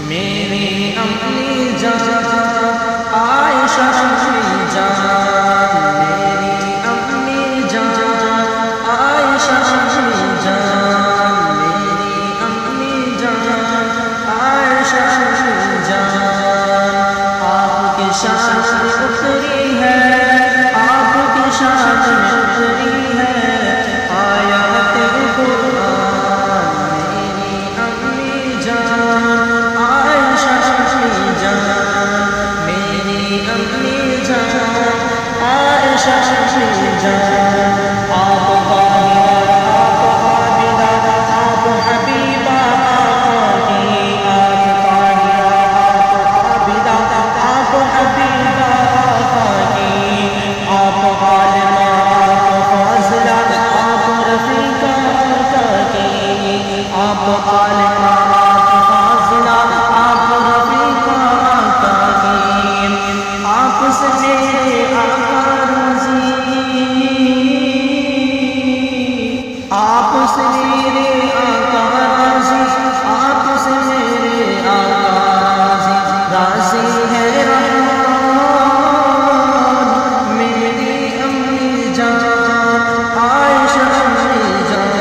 میری اپنی جان عائشہ کی جان، میری اپنی جان عائشہ کی جان، میری اپنی جان عائشہ کی جان، آپ کی شان میں اتری ہے، آپ کی شان میں اتری ہے آیات قرآن، میری اپنی جان عائشہ کی جان، میری اپنی جان عائشہ کی جان، آپ طاہرہ آپ عابدہ آپ حبیبہ آقا کی، آپ طاہرہ آپ عابدہ آپ حبیبہ آقا کی، آپ عالمہ آپ فاضلہ آپ رفیقہ آقا کی، آپ عالمہ آپ فاضلہ آپ رفیقہ آقا کی، آپ سے میرے آقا راضی، آپ سے میرے آقا راضی، آپ سے میرے آقا راضی، راضی ہے رحمان، میری امی جان عائشہ کی جان،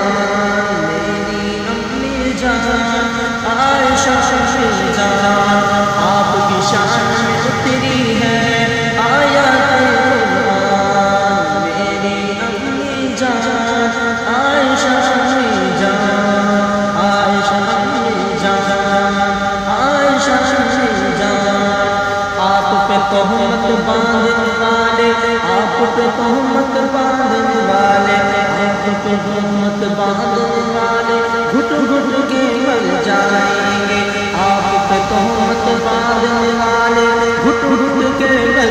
میری امی جان عائشہ کی جان، آپ کی شان میں اتری ہے آیات قرآن، میری امی جان عائشہ کی جان، عائشہ کی جان، عائشہ کی جان، آپ پہ تہمت باندھنے والے، آپ پہ تہمت باندھنے والے، آپ پہ تہمت باندھنے والے گھٹ گھٹ کے مر جائیں گے، آپ پہ تہمت باندھنے والے گھٹ گھٹ کے مر